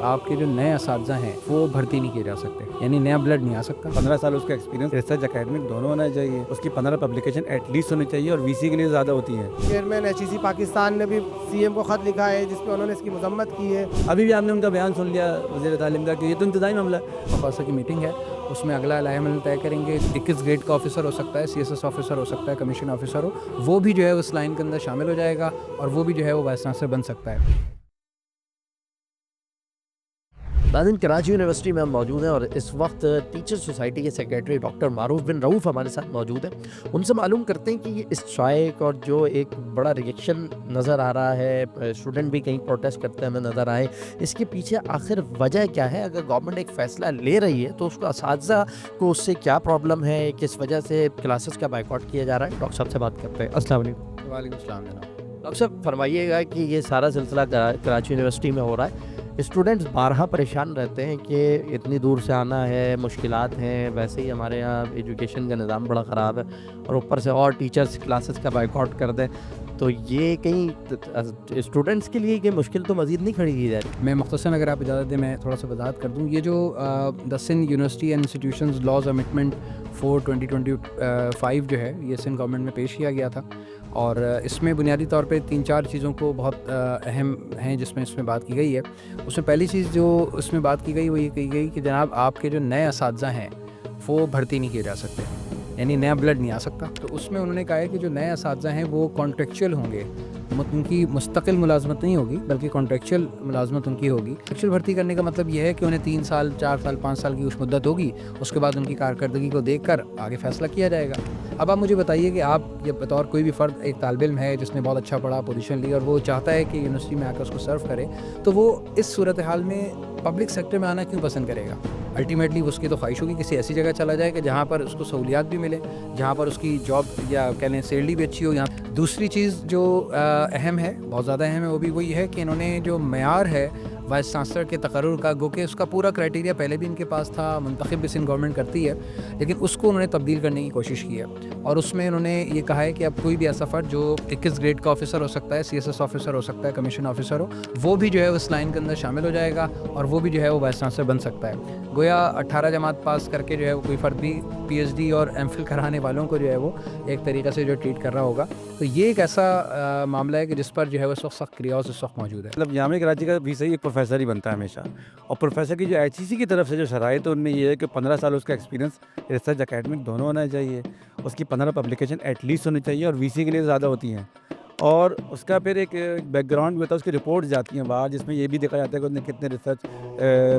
آپ کے جو نئے اساتذہ ہیں وہ بھرتی نہیں کیے جا سکتے، یعنی نیا بلڈ نہیں آ سکتا۔ 15 سال اس کا ایکسپیرینس ریسرچ اکیڈمک دونوں ہونا چاہیے، اس کی 15 پبلیکیشن ایٹ لیسٹ ہونی چاہیے، اور وی سی کے لیے زیادہ ہوتی ہیں۔ چیئرمین HEC پاکستان نے بھی CM کو خط لکھا ہے جس میں انہوں نے اس کی مذمت کی ہے۔ ابھی بھی آپ نے ان کا بیان سن لیا وزیر تعلیم کا کہ یہ تو انتظامی معاملہ ہے۔ خاصہ کی میٹنگ ہے، اس میں اگلا لائحہ عمل طے کریں گے۔ 21 گریڈ کا آفیسر ہو سکتا ہے، CSS آفیسر ہو سکتا ہے، کمیشن آفیسر ہو، وہ بھی جو ہے اس لائن کے اندر شامل ہو جائے گا، اور وہ بھی جو ہے وہ وائس چانسلر بن سکتا ہے۔ ناظرین، کراچی یونیورسٹی میں ہم موجود ہیں اور اس وقت ٹیچر سوسائٹی کے سیکریٹری ڈاکٹر معروف بن رؤوف ہمارے ساتھ موجود ہیں۔ ان سے معلوم کرتے ہیں کہ یہ اسٹرائک اور جو ایک بڑا ریئیکشن نظر آ رہا ہے، اسٹوڈنٹ بھی کہیں پروٹیسٹ کرتے ہمیں نظر آئے، اس کے پیچھے آخر وجہ کیا ہے؟ اگر گورنمنٹ ایک فیصلہ لے رہی ہے تو اس کو اساتذہ کو اس سے کیا پرابلم ہے، کس وجہ سے کلاسز کا بائیکاٹ کیا جا رہا ہے؟ ڈاکٹر صاحب سے بات کرتے ہیں۔ السلام علیکم۔ وعلیکم السلام جناب۔ ڈاکٹر صاحب فرمائیے گا کہ یہ سارا سلسلہ کراچی یونیورسٹی میں ہو رہا ہے، اسٹوڈنٹس بارہا پریشان رہتے ہیں کہ اتنی دور سے آنا ہے، مشکلات ہیں، ویسے ہی ہمارے یہاں ایجوکیشن کا نظام بڑا خراب ہے، اور اوپر سے اور ٹیچرز کلاسز کا بائیکاٹ کر دیں، تو یہ کہیں اسٹوڈنٹس کے لیے یہ مشکل تو مزید نہیں کھڑی کی جائے؟ میں مختصراً اگر آپ اجازت دیں میں تھوڑا سا وضاحت کر دوں۔ یہ جو the Sindh university and institutions laws amendment 4/2025 جو ہے، یہ سندھ گورنمنٹ میں پیش کیا گیا تھا، اور اس میں بنیادی طور پہ 3-4 چیزوں کو بہت اہم ہیں جس میں بات کی گئی ہے۔ اس میں پہلی چیز جو اس میں بات کی گئی وہ یہ کہی گئی کہ جناب آپ کے جو نئے اساتذہ ہیں وہ بھرتی نہیں کیے جا سکتے، یعنی نیا بلڈ نہیں آ سکتا۔ تو اس میں انہوں نے کہا ہے کہ جو نئے اساتذہ ہیں وہ کانٹریکچوئل ہوں گے، ان کی مستقل ملازمت نہیں ہوگی بلکہ کانٹریکچوئل ملازمت ان کی ہوگی۔ کانٹریکچوئل بھرتی کرنے کا مطلب یہ ہے کہ انہیں 3 سال 4 سال 5 سال کی کچھ مدت ہوگی، اس کے بعد ان کی کارکردگی کو دیکھ کر آگے فیصلہ کیا جائے گا۔ اب آپ مجھے بتائیے کہ آپ یہ بطور کوئی بھی فرد ایک طالب علم ہے جس نے بہت اچھا پڑھا، پوزیشن لی، اور وہ چاہتا ہے کہ یونیورسٹی میں آ کر اس کو سرو کرے، تو وہ اس صورتحال میں پبلک سیکٹر میں آنا کیوں پسند کرے گا؟ الٹیمیٹلی اس کی تو خواہش ہوگی کسی ایسی جگہ چلا جائے کہ جہاں پر اس کو سہولیات بھی ملے، جہاں پر اس کی جاب یا کہہ لیں سیلری بھی اچھی ہو۔ یہاں دوسری چیز جو اہم ہے، بہت زیادہ اہم ہے، وہ بھی وہی ہے کہ انہوں نے جو معیار ہے وائس چانسلر کے تقرر کا، گو کہ اس کا پورا کرائٹیریا پہلے بھی ان کے پاس تھا، منتخب بھی سندھ گورنمنٹ کرتی ہے، لیکن اس کو انہوں نے تبدیل کرنے کی کوشش کی ہے، اور اس میں انہوں نے یہ کہا ہے کہ اب کوئی بھی ایسا فرد جو 21 گریڈ کا آفیسر ہو سکتا ہے، CSS آفیسر ہو سکتا ہے، کمیشن آفیسر ہو، وہ بھی جو ہے اس لائن کے اندر شامل ہو جائے گا، اور وہ بھی جو ہے وہ وائس چانسلر بن سکتا ہے۔ گویا 18 جماعت پاس کر کے جو ہے وہ کوئی فرد بھی PhD اور MPhil کرانے والوں کو جو ہے وہ ایک طریقے سے جو ٹریٹ کر رہا ہوگا۔ تو یہ ایک ایسا معاملہ ہے کہ جس پر جو ہے اس وقت سخت کریاز اس وقت موجود ہے۔ مطلب جامعہ کراچی کا بھی صحیح ایک پروفیسر ہی بنتا ہے ہمیشہ، اور پروفیسر کی جو HEC کی طرف سے جو شرائط ہے ان میں یہ ہے کہ 15 سال اس کا ایکسپیرینس ریسرچ اکیڈمک دونوں ہونا چاہیے، اس کی 15 پبلیکیشن ایٹ لیسٹ ہونی چاہیے، اور VC کے لیے زیادہ ہوتی ہیں، اور اس کا پھر ایک بیک گراؤنڈ بھی ہوتا ہے، اس کی رپورٹس جاتی ہیں باہر، جس میں یہ بھی دیکھا جاتا ہے کہ اس نے کتنے ریسرچ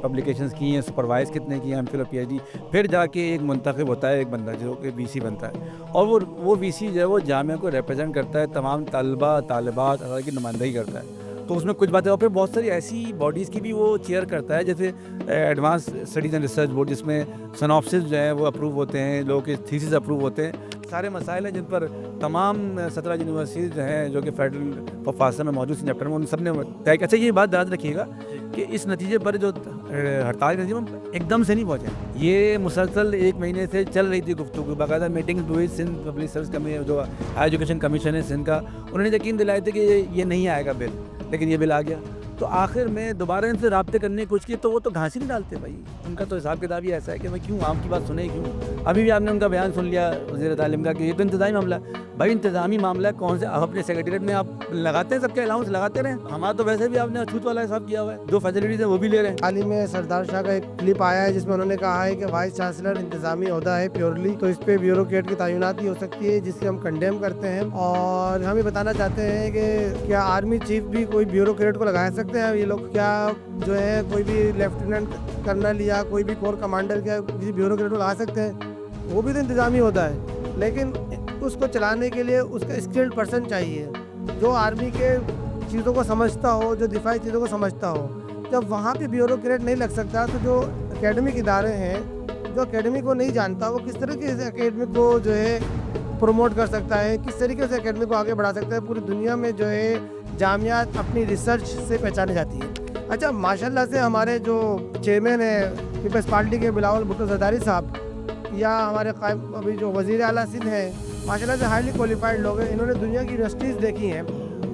پبلیکیشنز کی ہیں، سپروائز کتنے کی ہیں، MPhil اور PhD، پھر جا کے ایک منتخب ہوتا ہے ایک بندہ جو کہ VC بنتا ہے، اور وہ VC جو ہے وہ جامعہ کو ریپرزینٹ کرتا ہے، تمام طلبہ طالبات کی نمائندگی کرتا ہے۔ تو اس میں کچھ باتیں، اور پھر بہت ساری ایسی باڈیز کی بھی وہ چیئر کرتا ہے، جیسے advance studies and research board, جس میں سناپسز جو ہیں وہ اپروو ہوتے ہیں، لوگوں کے تھیسز اپروو ہوتے ہیں، سارے مسائل ہیں جن پر تمام 17 یونیورسٹیز جو ہیں جو کہ فیڈرل فاصلہ میں موجود ہیں چیپٹر میں، ان سب نے طے کیا۔ اچھا، یہ بات یاد رکھیے گا کہ اس نتیجے پر جو ہڑتال کے نتیجے میں ایک دم سے نہیں پہنچے، یہ مسلسل 1 مہینے سے چل رہی تھی گفتگو، باقاعدہ میٹنگز ہوئی، سندھ پبلک سروس جو ہائی ایجوکیشن کمیشن ہے سندھ کا، انہوں نے یقین دلائے تھے کہ یہ نہیں آئے گا بل، لیکن یہ بل آ گیا۔ تو آخر میں دوبارہ ان سے رابطے کرنے کی کوشش کی تو وہ تو گھاس ہی نہیں ڈالتے بھائی، ان کا تو حساب کتاب ہی ایسا ہے کہ میں کیوں آپ کی بات سنے کیوں۔ ابھی بھی آپ نے ان کا بیان سن لیا وزیر تعلیم کا کہ یہ تو انتظامی معاملہ ہے۔ بھائی انتظامی معاملہ ہے، کون سے آپ اپنے سیکریٹریٹ میں آپ لگاتے ہیں، سب کے الاؤنس لگاتے رہیں، ہمارا تو ویسے بھی آپ نے اچھوت والا حساب کیا ہوا ہے، جو فیسلٹیز ہیں وہ بھی لے رہے ہیں۔ حال ہی میں سردار شاہ کا ایک کلپ آیا ہے جس میں انہوں نے کہا ہے کہ وائس چانسلر انتظامی عہدہ ہے پیورلی، تو اس پہ بیوروکریٹ کی تعینات ہی ہو سکتی ہے، جس سے ہم کنڈیم کرتے ہیں، اور ہم یہ بتانا چاہتے ہیں کہ کیا آرمی چیف بھی کوئی بیوروکریٹ کو لگا سکتے ہیں؟ یہ لوگ کیا جو ہے کوئی بھی لیفٹیننٹ کرنل یا کوئی بھی کور کمانڈر کیا کسی بیوروکریٹ کو لگا سکتے ہیں؟ وہ بھی تو انتظامی ہوتا ہے، لیکن اس کو چلانے کے لیے اس کا اسکلڈ پرسن چاہیے جو آرمی کے چیزوں کو سمجھتا ہو، جو دفاعی چیزوں کو سمجھتا ہو۔ جب وہاں پہ بیوروکریٹ نہیں لگ سکتا تو جو اکیڈمک ادارے ہیں، جو اکیڈمک کو نہیں جانتا وہ کس طرح سے اکیڈمک کو جو ہے پروموٹ کر سکتا ہے، کس طریقے سے اکیڈمک کو آگے بڑھا سکتا ہے؟ پوری دنیا میں جو ہے جامعات اپنی ریسرچ سے پہچانی جاتی ہے۔ اچھا، ماشاءاللہ سے ہمارے جو چیئرمین ہیں پیپلز پارٹی کے بلاول بھٹو زرداری صاحب، یا ہمارے قائم ابھی جو وزیر اعلیٰ سندھ ہیں، ماشاءاللہ سے ہائیلی کوالیفائڈ لوگ ہیں، انہوں نے دنیا کی یونیورسٹیز دیکھی ہیں،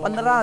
15